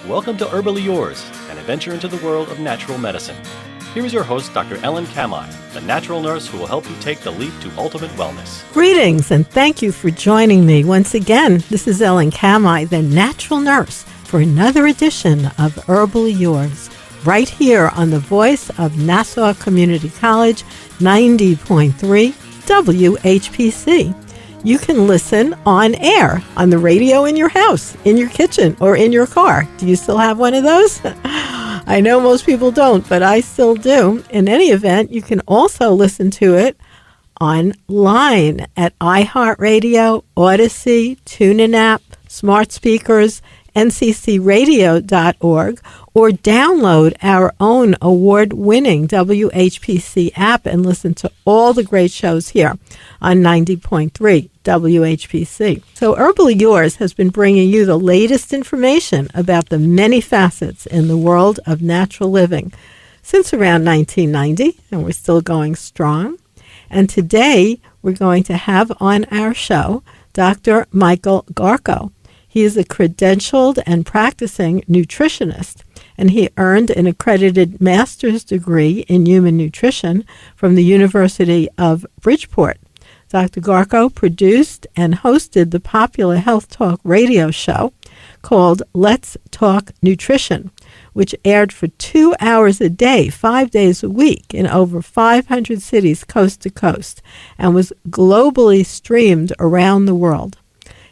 Welcome to Herbally Yours, an adventure into the world of natural medicine. Here is your host, Dr. Ellen Kamai, the natural nurse who will help you take the leap to ultimate wellness. Greetings, and thank you for joining me once again. This is Ellen Kamai, the natural nurse, for another edition of Herbally Yours, right here on the voice of Nassau Community College, 90.3 WHPC. You can listen on air, on the radio in your house, in your kitchen, or in your car. Do you still have one of those? I know most people don't, but I still do. In any event, you can also listen to it online at iHeartRadio, Odyssey, TuneIn app, smart speakers, nccradio.org, or download our own award-winning WHPC app and listen to all the great shows here on 90.3 WHPC. So Herbally Yours has been bringing you the latest information about the many facets in the world of natural living since around 1990, and we're still going strong. And today we're going to have on our show Dr. Michael Garko. He is a credentialed and practicing nutritionist, and he earned an accredited master's degree in human nutrition from the University of Bridgeport. Dr. Garko produced and hosted the popular health talk radio show called Let's Talk Nutrition, which aired for 2 hours a day, 5 days a week, in over 500 cities coast to coast, and was globally streamed around the world.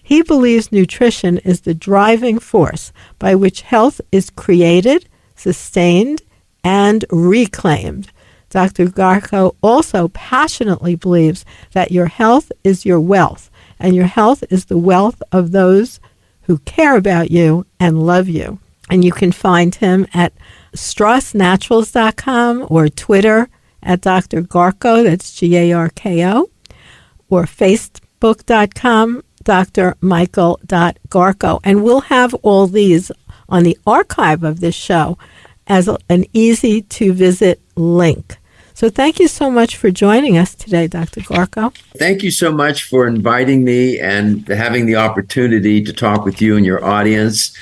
He believes nutrition is the driving force by which health is created, sustained, and reclaimed. Dr. Garko also passionately believes that your health is your wealth, and your health is the wealth of those who care about you and love you. And you can find him at StraussNaturals.com or Twitter at Dr. Garko, that's Garko, or Facebook.com, drmichael.garko. And we'll have all these on the archive of this show as an easy-to-visit link. So thank you so much for joining us today, Dr. Garko. Thank you so much for inviting me and having the opportunity to talk with you and your audience.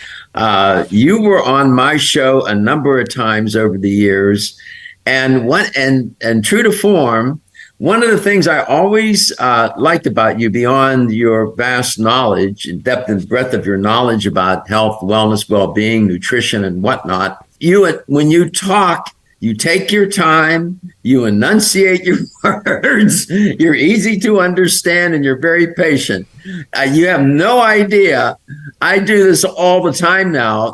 You were on my show a number of times over the years, and true to form, one of the things I always liked about you, beyond your vast knowledge and depth and breadth of your knowledge about health, wellness, well-being, nutrition, and whatnot, when you talk, you take your time, you enunciate your words, you're easy to understand, and you're very patient. You have no idea. I do this all the time now.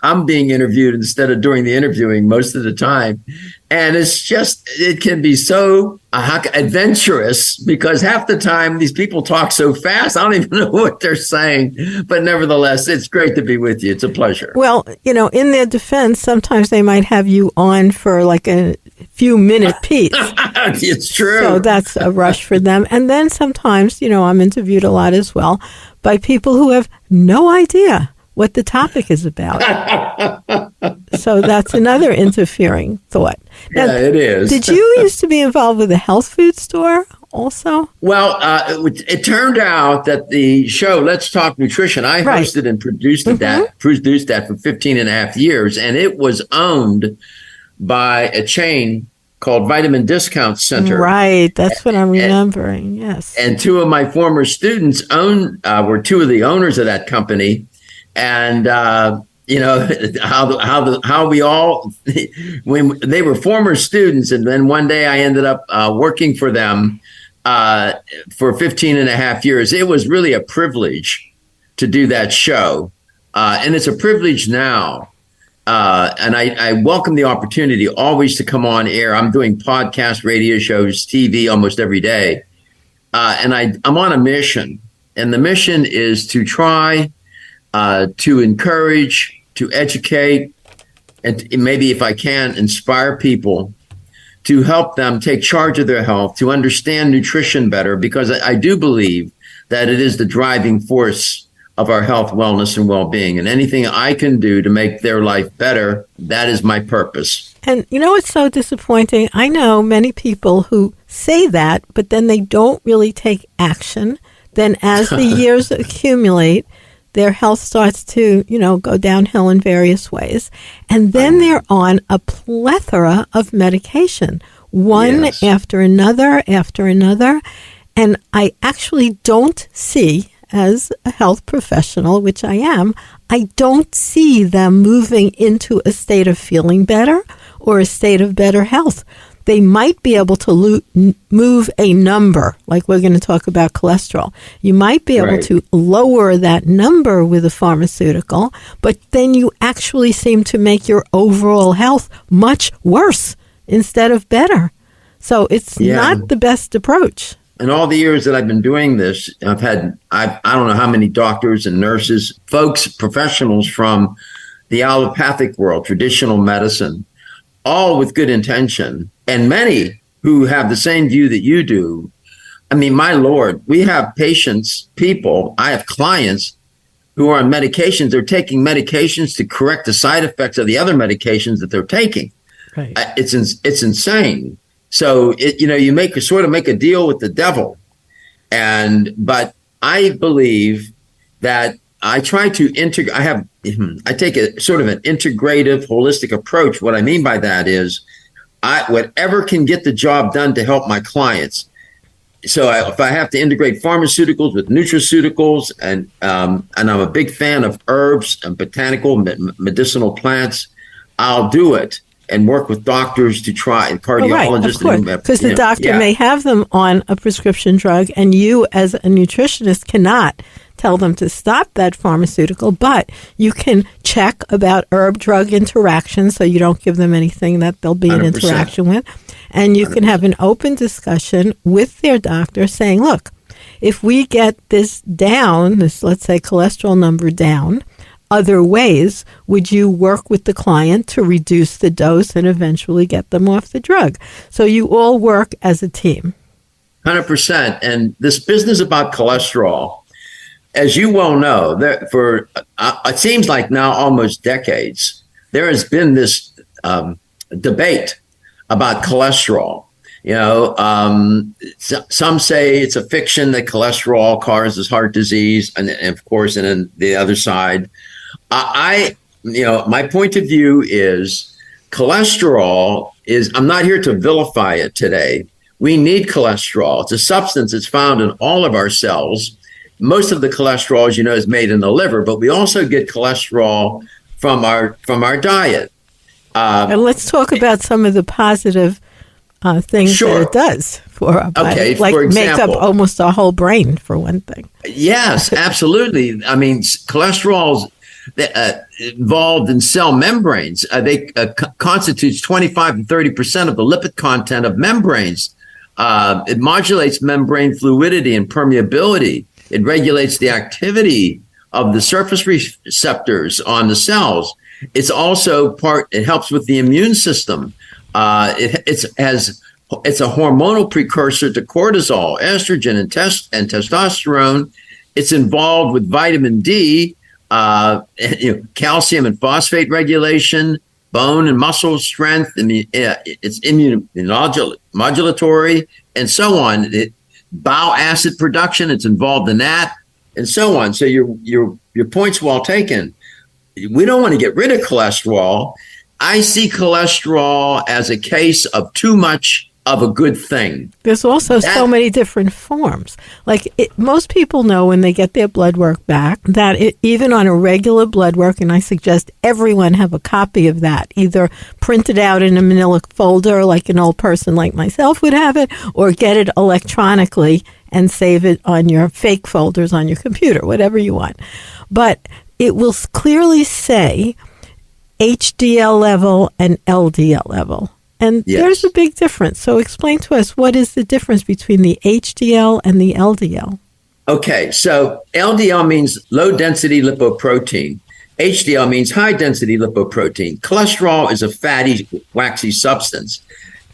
I'm being interviewed instead of doing the interviewing most of the time. And it can be so adventurous because half the time these people talk so fast, I don't even know what they're saying. But nevertheless, it's great to be with you. It's a pleasure. Well, in their defense, sometimes they might have you on for like a few minute piece. It's true. So that's a rush for them. And then sometimes, I'm interviewed a lot as well by people who have no idea what the topic is about. So that's another interfering thought. Now, yeah, it is. Did you used to be involved with a health food store also? Well, it turned out that the show, Let's Talk Nutrition, I hosted and produced that for 15 and a half years, and it was owned by a chain called Vitamin Discount Center. Right, that's what I'm remembering, yes. And two of my former students were two of the owners of that company. And how we all, when they were former students, and then one day I ended up working for them for 15 and a half years. It was really a privilege to do that show. And it's a privilege now. And I welcome the opportunity always to come on air. I'm doing podcasts, radio shows, TV almost every day. And I'm on a mission. And the mission is to try to encourage, to educate, and maybe if I can, inspire people to help them take charge of their health, to understand nutrition better, because I do believe that it is the driving force of our health, wellness, and well-being. And anything I can do to make their life better, that is my purpose. And it's so disappointing. I know many people who say that, but then they don't really take action. Then as the years accumulate, their health starts to, go downhill in various ways. And then they're on a plethora of medication, one after another. And I actually don't see, as a health professional, which I am, I don't see them moving into a state of feeling better or a state of better health. They might be able to move a number, like we're going to talk about cholesterol. You might be able to lower that number with a pharmaceutical, but then you actually seem to make your overall health much worse instead of better. So it's not the best approach. In all the years that I've been doing this, I don't know how many doctors and nurses, folks, professionals from the allopathic world, traditional medicine, all with good intention, and many who have the same view that you do. I mean, my Lord, we have I have clients who are on medications. They're taking medications to correct the side effects of the other medications that they're taking. Right. It's insane. So you make a deal with the devil, but I believe that I try to integrate. I take a sort of an integrative, holistic approach. What I mean by that is, whatever can get the job done to help my clients. So if I have to integrate pharmaceuticals with nutraceuticals, and I'm a big fan of herbs and botanical medicinal plants, I'll do it. And work with doctors to try, and cardiologists. Right, of course, because the doctor may have them on a prescription drug, and you as a nutritionist cannot tell them to stop that pharmaceutical, but you can check about herb-drug interactions so you don't give them anything that there'll be 100%. An interaction with. And you 100%. Can have an open discussion with their doctor saying, look, if we get this down, let's say cholesterol number down, other ways, would you work with the client to reduce the dose and eventually get them off the drug? So you all work as a team. 100%. And this business about cholesterol, as you well know, for it seems like now almost decades, there has been this debate about cholesterol. Some say it's a fiction that cholesterol causes heart disease, and of course, and then the other side. My point of view is cholesterol I'm not here to vilify it today. We need cholesterol. It's a substance that's found in all of our cells. Most of the cholesterol, as you know, is made in the liver, but we also get cholesterol from our diet. And let's talk about some of the positive things that it does for our body. Okay, like for example, make up almost our whole brain, for one thing. Yes, absolutely. I mean, cholesterol's involved in cell membranes. They constitutes 25 to 30% of the lipid content of membranes. It modulates membrane fluidity and permeability. It regulates the activity of the surface receptors on the cells. It's also it helps with the immune system. It's a hormonal precursor to cortisol, estrogen, and testosterone. It's involved with vitamin D, calcium and phosphate regulation, bone and muscle strength, and it's immunomodulatory, and so on. Bile acid production, it's involved in that, and so on. So your point's well taken. We don't want to get rid of cholesterol. I see cholesterol as a case of too much of a good thing. There's also so many different forms. Most people know when they get their blood work back that even on a regular blood work, and I suggest everyone have a copy of that, either print it out in a manila folder like an old person like myself would have it, or get it electronically and save it on your fake folders on your computer, whatever you want. But it will clearly say HDL level and LDL level. And there's a big difference. So explain to us, what is the difference between the HDL and the LDL? Okay, so LDL means low density lipoprotein. HDL means high density lipoprotein. Cholesterol is a fatty, waxy substance.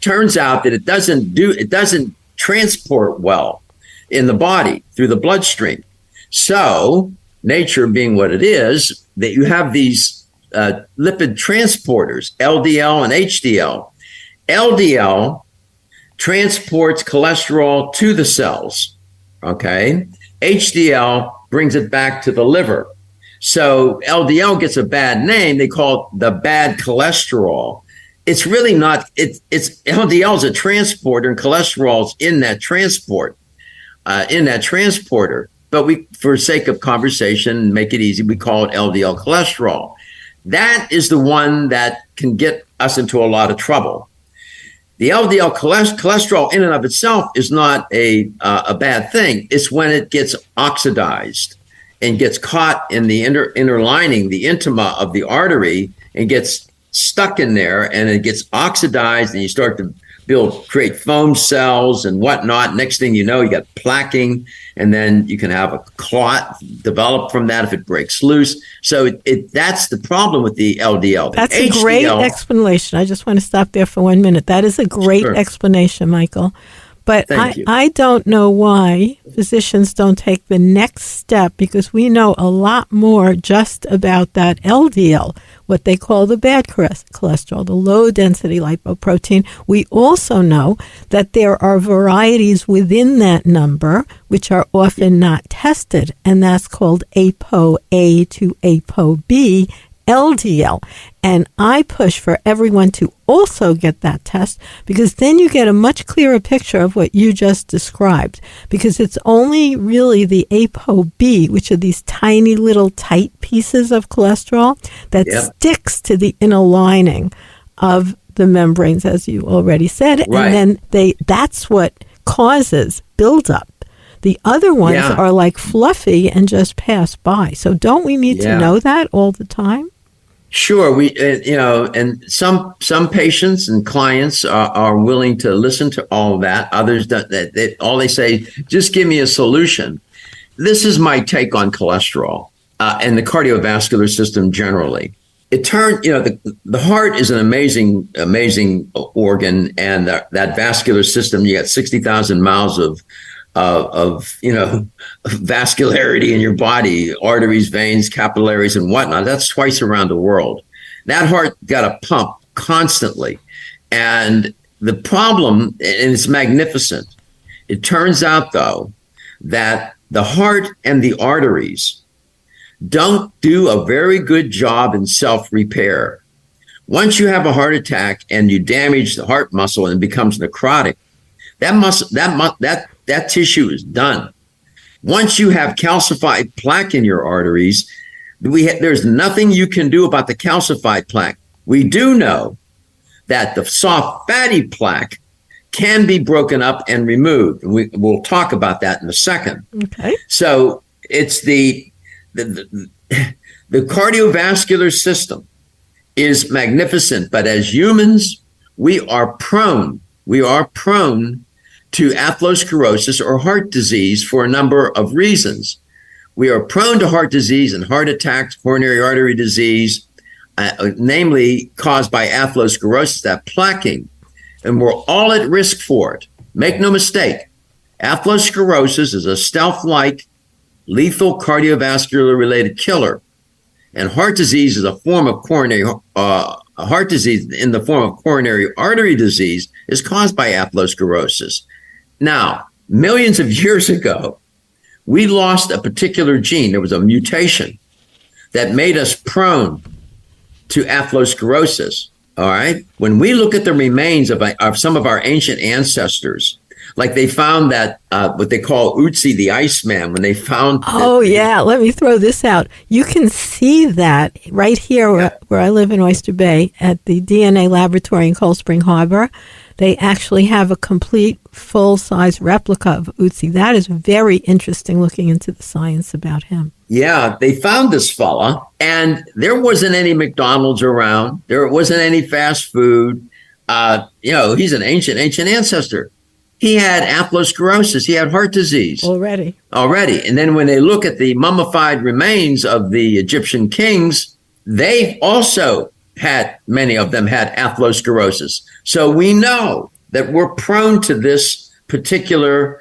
Turns out that it doesn't transport well in the body through the bloodstream. So nature being what it is, that you have these lipid transporters, LDL and HDL. LDL transports cholesterol to the cells, okay? HDL brings it back to the liver. So LDL gets a bad name. They call it the bad cholesterol. It's really not. It's LDL is a transporter, and cholesterol is in that transporter. But we, for sake of conversation, make it easy, we call it LDL cholesterol. That is the one that can get us into a lot of trouble. The LDL cholesterol in and of itself is not a bad thing. It's when it gets oxidized and gets caught in the inner lining, the intima of the artery, and gets stuck in there, and it gets oxidized, and you start to create foam cells and whatnot. Next thing you know, you got plaquing, and then you can have a clot develop from that if it breaks loose. So that's the problem with the LDL. That's a great explanation. I just want to stop there for 1 minute. That is a great explanation, Michael. But I don't know why physicians don't take the next step, because we know a lot more just about that LDL, what they call the bad cholesterol, the low-density lipoprotein. We also know that there are varieties within that number which are often not tested, and that's called ApoA to ApoB LDL. And I push for everyone to also get that test, because then you get a much clearer picture of what you just described, because it's only really the ApoB, which are these tiny little tight pieces of cholesterol that sticks to the inner lining of the membranes, as you already said. Right. And then that's what causes buildup. The other ones are like fluffy and just pass by. So don't we need to know that all the time? Sure, we and some patients and clients are willing to listen to all of that. Others don't. All they say, just give me a solution. This is my take on cholesterol and the cardiovascular system generally. It turns, the heart is an amazing organ, and that vascular system. You got 60,000 miles of vascularity in your body, arteries, veins, capillaries, and whatnot. That's twice around the world. That heart got to pump constantly. And the problem, and it's magnificent, it turns out, though, that the heart and the arteries don't do a very good job in self-repair. Once you have a heart attack and you damage the heart muscle and it becomes necrotic, that tissue is done. Once you have calcified plaque in your arteries, there's nothing you can do about the calcified plaque. We do know that the soft fatty plaque can be broken up and removed. We'll talk about that in a second. Okay. So it's the cardiovascular system is magnificent, but as humans, we are prone to atherosclerosis or heart disease for a number of reasons. We are prone to heart disease and heart attacks, coronary artery disease, namely caused by atherosclerosis, that plaquing, and we're all at risk for it. Make no mistake, atherosclerosis is a stealth-like, lethal cardiovascular-related killer, and heart disease is a form of heart disease in the form of coronary artery disease is caused by atherosclerosis. Now, millions of years ago, we lost a particular gene. There was a mutation that made us prone to atherosclerosis. All right. When we look at the remains of some of our ancient ancestors, like they found that what they call Utsi the Iceman, when they found. Let me throw this out. You can see that right here where I live in Oyster Bay at the DNA laboratory in Cold Spring Harbor. They actually have a complete full-size replica of Utsi. That is very interesting, looking into the science about him. Yeah, they found this fella, and there wasn't any McDonald's around. There wasn't any fast food. He's an ancient ancestor. He had atherosclerosis. He had heart disease. Already. And then when they look at the mummified remains of the Egyptian kings, they also many of them had atherosclerosis. So we know that we're prone to this particular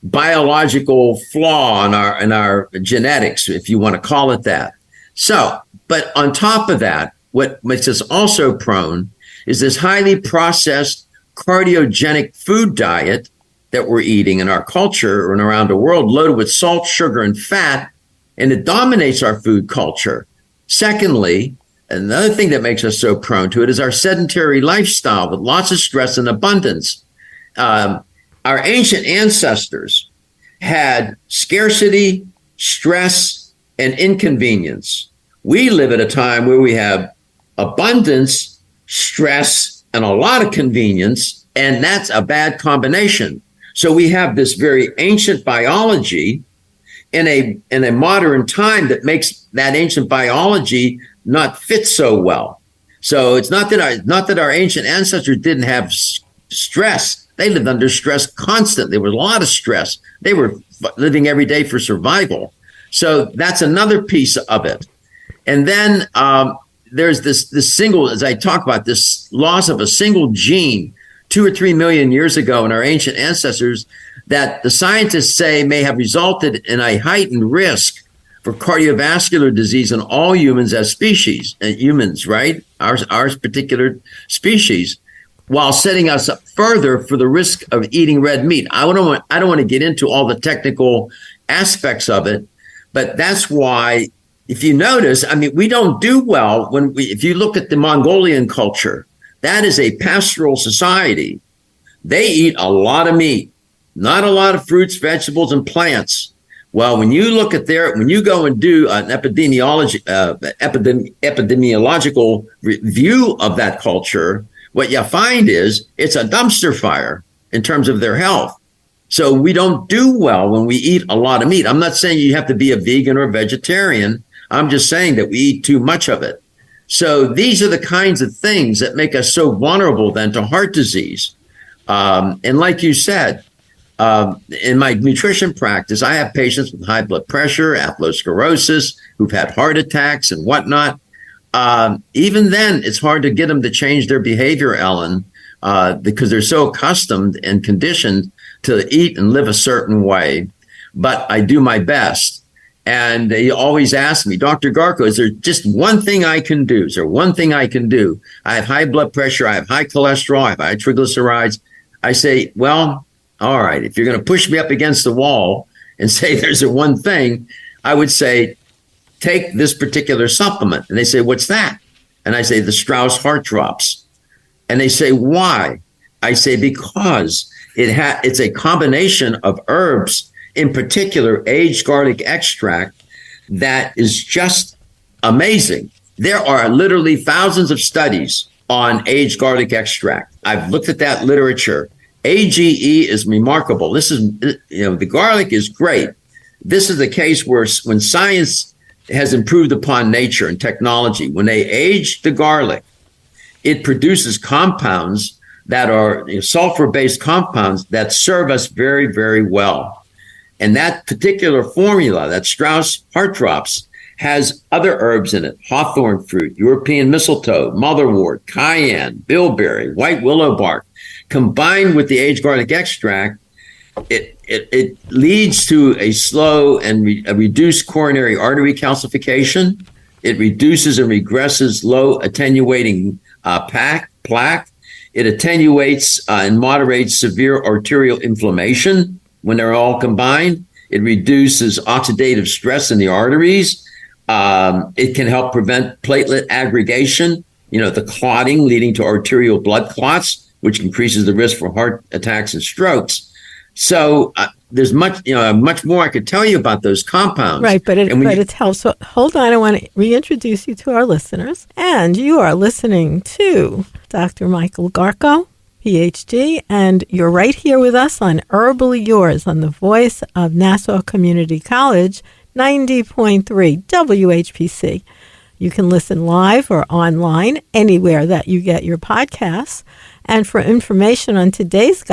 biological flaw in our genetics, if you want to call it that. So, but on top of that, what makes us also prone is this highly processed cardiogenic food diet that we're eating in our culture and around the world, loaded with salt, sugar, and fat, and it dominates our food culture. Secondly, another thing that makes us so prone to it is our sedentary lifestyle with lots of stress and abundance. Our ancient ancestors had scarcity, stress, and inconvenience. We live at a time where we have abundance, stress, and a lot of convenience, and that's a bad combination. So we have this very ancient biology in a modern time that makes that ancient biology not fit so well. So it's not that our ancient ancestors didn't have stress. They lived under stress constantly. There was a lot of stress. They were living every day for survival. So that's another piece of it. And then there's this single, as I talk about, this loss of a single gene 2 or 3 million years ago in our ancient ancestors that the scientists say may have resulted in a heightened risk for cardiovascular disease in all humans as species, humans, right? Our particular species, while setting us up further for the risk of eating red meat. I don't want to get into all the technical aspects of it, but that's why, if you notice, I mean, we don't do well if you look at the Mongolian culture, that is a pastoral society. They eat a lot of meat, not a lot of fruits, vegetables, and plants. Well, when you look at when you go and do an epidemiological review of that culture, what you find is it's a dumpster fire in terms of their health. So we don't do well when we eat a lot of meat. I'm not saying you have to be a vegan or a vegetarian. I'm just saying that we eat too much of it. So these are the kinds of things that make us so vulnerable then to heart disease. And like you said, in my nutrition practice, I have patients with high blood pressure, atherosclerosis, who've had heart attacks and whatnot. Even then, it's hard to get them to change their behavior, Ellen, because they're so accustomed and conditioned to eat and live a certain way. But I do my best. And they always ask me, Dr. Garko, is there just one thing I can do? Is there one thing I can do? I have high blood pressure. I have high cholesterol. I have high triglycerides. I say, well, all right, if you're going to push me up against the wall and say there's a one thing, I would say, take this particular supplement. And they say, what's that? And I say, the Strauss Heart Drops. And they say, why? I say, because it's a combination of herbs, in particular, aged garlic extract, that is just amazing. There are literally thousands of studies on aged garlic extract. I've looked at that literature. AGE is remarkable. This is, the garlic is great. This is the case where when science has improved upon nature and technology, when they age the garlic, it produces compounds that are sulfur-based compounds that serve us very, very well. And that particular formula, that Strauss Heart Drops, has other herbs in it: hawthorn fruit, European mistletoe, motherwort, cayenne, bilberry, white willow bark. Combined with the aged garlic extract, it leads to a slow and a reduced coronary artery calcification. It reduces and regresses low attenuating plaque. It attenuates and moderates severe arterial inflammation. When they're all combined, it reduces oxidative stress in the arteries. It can help prevent platelet aggregation, the clotting leading to arterial blood clots, which increases the risk for heart attacks and strokes. So there's much more I could tell you about those compounds. Right, but it helps. So hold on, I want to reintroduce you to our listeners. And you are listening to Dr. Michael Garko, PhD, and you're right here with us on Herbally Yours on the voice of Nassau Community College, 90.3 WHPC. You can listen live or online anywhere that you get your podcasts. And for information on today's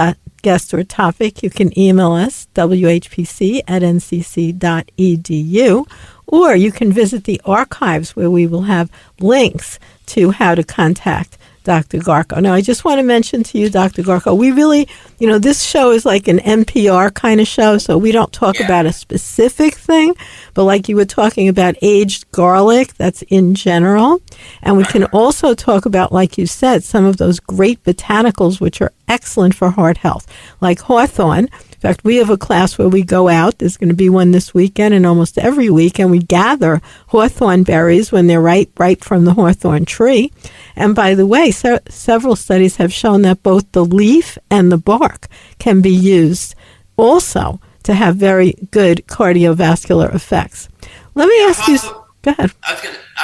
guest or topic, you can email us, whpc@ncc.edu, or you can visit the archives where we will have links to how to contact Dr. Garko. Now, I just want to mention to you, Dr. Garko, we really, this show is like an NPR kind of show, so we don't talk about a specific thing, but like you were talking about aged garlic, that's in general. And we can also talk about, like you said, some of those great botanicals which are excellent for heart health, like hawthorn, In fact, we have a class where we go out. There's going to be one this weekend and almost every week, and we gather hawthorn berries when they're right from the hawthorn tree. And by the way, several studies have shown that both the leaf and the bark can be used also to have very good cardiovascular effects. Let me ask you. Go ahead. I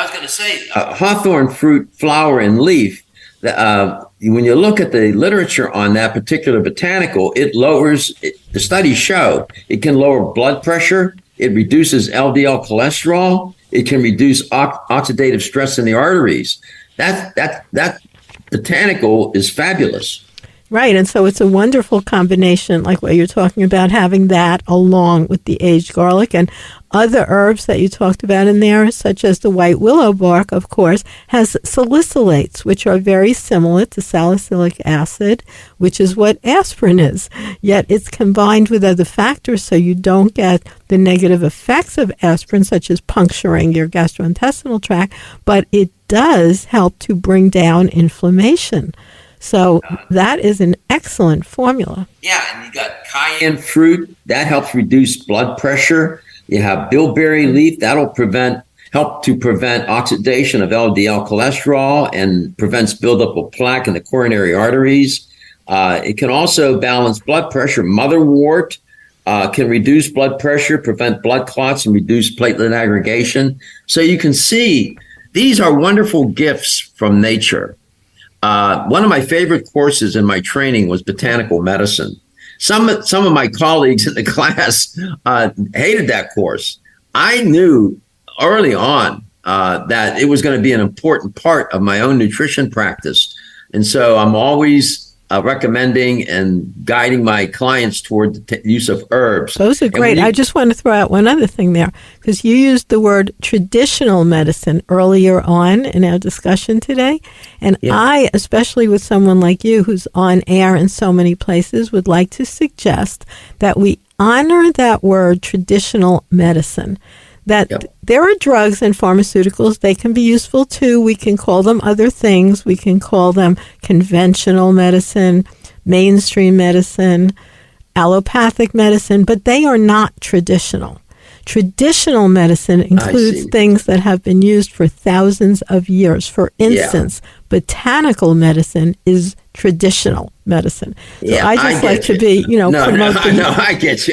was going to say hawthorn fruit, flower, and leaf. When you look at the literature on that particular botanical, the studies show it can lower blood pressure, it reduces LDL cholesterol, it can reduce oxidative stress in the arteries. That botanical is fabulous. Right, and so it's a wonderful combination, like what you're talking about, having that along with the aged garlic and other herbs that you talked about in there, such as the white willow bark, of course, has salicylates, which are very similar to salicylic acid, which is what aspirin is. Yet it's combined with other factors so you don't get the negative effects of aspirin, such as puncturing your gastrointestinal tract, but it does help to bring down inflammation. So that is an excellent formula. Yeah, and you got cayenne fruit. That helps reduce blood pressure. You have bilberry leaf. That'll help to prevent oxidation of LDL cholesterol and prevents buildup of plaque in the coronary arteries. It can also balance blood pressure. Motherwort can reduce blood pressure, prevent blood clots, and reduce platelet aggregation. So you can see these are wonderful gifts from nature. One of my favorite courses in my training was botanical medicine. Some of my colleagues in the class hated that course. I knew early on that it was going to be an important part of my own nutrition practice. And so I'm always recommending and guiding my clients toward the use of herbs. Those are great. I just want to throw out one other thing there, because you used the word traditional medicine earlier on in our discussion today. And yeah. I, especially with someone like you who's on air in so many places, would like to suggest that we honor that word traditional medicine. That there are drugs and pharmaceuticals, they can be useful too. We can call them other things. We can call them conventional medicine, mainstream medicine, allopathic medicine, but they are not traditional. Traditional medicine includes things that have been used for thousands of years. For instance, botanical medicine is traditional medicine. So I just like to be, promote I get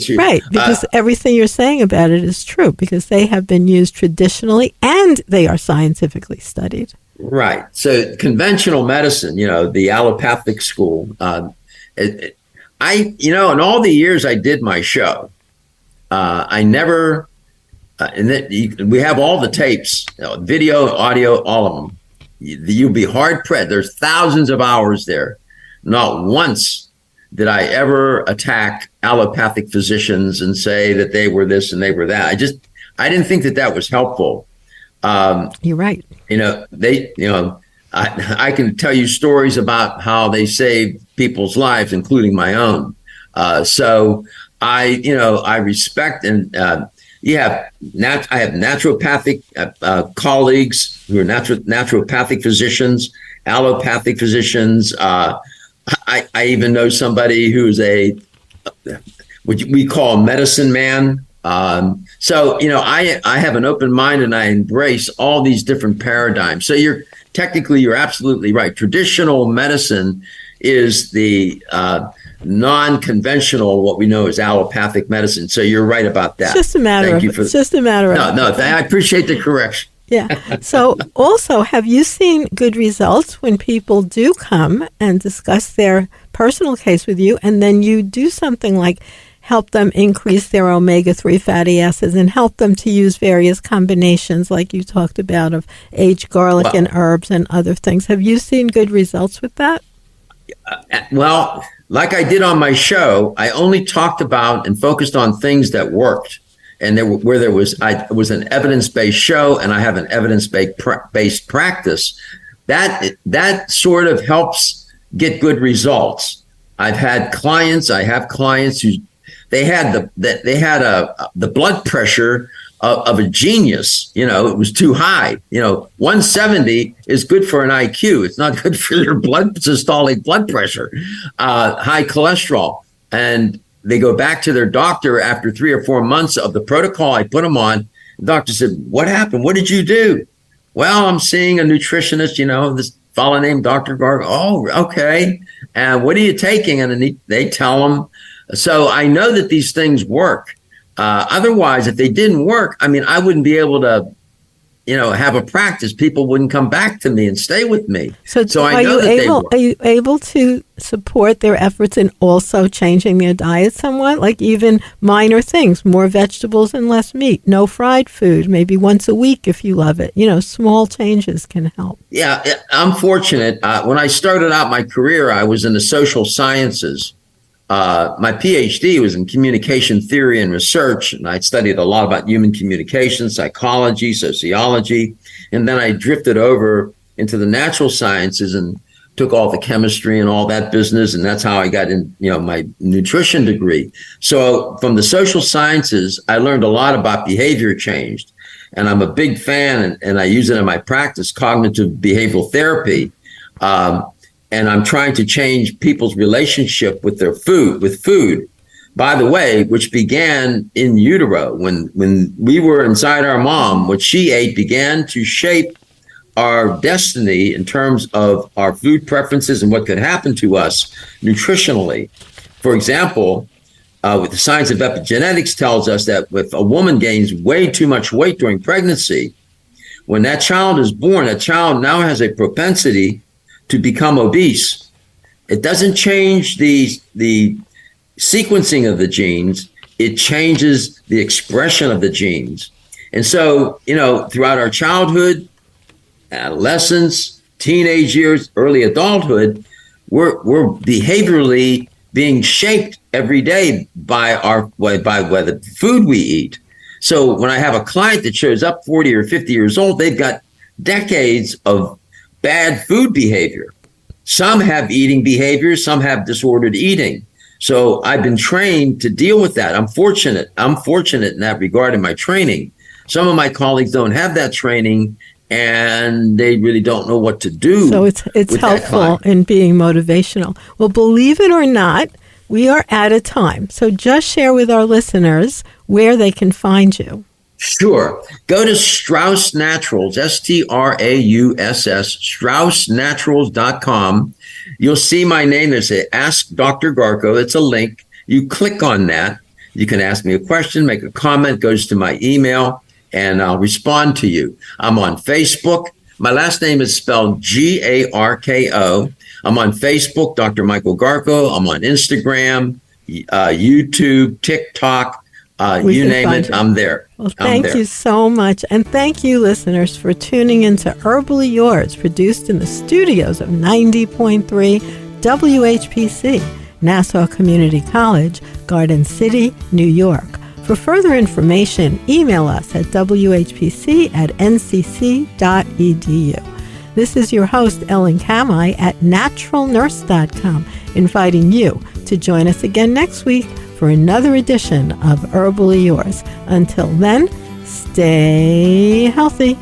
you. Right, because everything you're saying about it is true, because they have been used traditionally and they are scientifically studied. Right. So conventional medicine, the allopathic school, in all the years I did my show, I never, we have all the tapes, video, audio, all of them. You'll be hard pressed. There's thousands of hours there. Not once did I ever attack allopathic physicians and say that they were this and they were that. I didn't think that was helpful. You're right. I can tell you stories about how they saved people's lives, including my own. So I respect and I have naturopathic colleagues who are naturopathic physicians, allopathic physicians. I even know somebody who's what we call a medicine man. So I have an open mind and I embrace all these different paradigms. So you're absolutely right. Traditional medicine is the non-conventional, what we know as allopathic medicine. So you're right about that. It's just a matter of I appreciate the correction. Yeah. So also, have you seen good results when people do come and discuss their personal case with you, and then you do something like help them increase their omega-3 fatty acids and help them to use various combinations like you talked about of aged garlic and herbs and other things? Have you seen good results with that? Well, like I did on my show, I only talked about and focused on things that worked. And it was an evidence-based show, and I have an evidence-based practice. That sort of helps get good results. I have clients who they had the blood pressure of a genius. It was too high. 170 is good for an IQ. It's not good for your systolic blood pressure. High cholesterol, and they go back to their doctor after 3 or 4 months of the protocol I put them on. The doctor said, "What happened? What did you do?" "Well, I'm seeing a nutritionist, this fellow named Dr. Garko." "Oh, okay. And what are you taking?" And they tell them. So I know that these things work. Otherwise, if they didn't work, I wouldn't be able to, have a practice. People wouldn't come back to me and stay with me. So I know that they work. Are you able to support their efforts in also changing their diet somewhat? Like even minor things, more vegetables and less meat, no fried food, maybe once a week if you love it. Small changes can help. Yeah, I'm fortunate. When I started out my career, I was in the social sciences. My PhD was in communication theory and research, and I studied a lot about human communication, psychology, sociology, and then I drifted over into the natural sciences and took all the chemistry and all that business, and that's how I got in, my nutrition degree. So from the social sciences, I learned a lot about behavior change, and I'm a big fan, and I use it in my practice, cognitive behavioral therapy. And I'm trying to change people's relationship with their food, by the way, which began in utero. When we were inside our mom, what she ate began to shape our destiny in terms of our food preferences and what could happen to us nutritionally. For example, with the science of epigenetics tells us that if a woman gains way too much weight during pregnancy, when that child is born, that child now has a propensity to become obese. It doesn't change the sequencing of the genes. It changes the expression of the genes. And so, throughout our childhood, adolescence, teenage years, early adulthood, we're behaviorally being shaped every day by the food we eat. So when I have a client that shows up 40 or 50 years old, they've got decades of bad food behavior. Some have eating behaviors, some have disordered eating. So I've been trained to deal with that. I'm fortunate in that regard in my training. Some of my colleagues don't have that training and they really don't know what to do. So it's helpful in being motivational. Well, believe it or not, we are out of time. So just share with our listeners where they can find you. Sure. Go to Strauss Naturals, STRAUSS, StraussNaturals.com. You'll see my name. There's a Ask Dr. Garko. It's a link. You click on that. You can ask me a question, make a comment, goes to my email, and I'll respond to you. I'm on Facebook. My last name is spelled Garko. I'm on Facebook, Dr. Michael Garko. I'm on Instagram, YouTube, TikTok. You name it, I'm there. Well, thank you so much. And thank you, listeners, for tuning into Herbally Yours, produced in the studios of 90.3 WHPC, Nassau Community College, Garden City, New York. For further information, email us at whpc@ncc.edu. This is your host, Ellen Kamai, at naturalnurse.com, inviting you to join us again next week for another edition of Herbally Yours. Until then, stay healthy.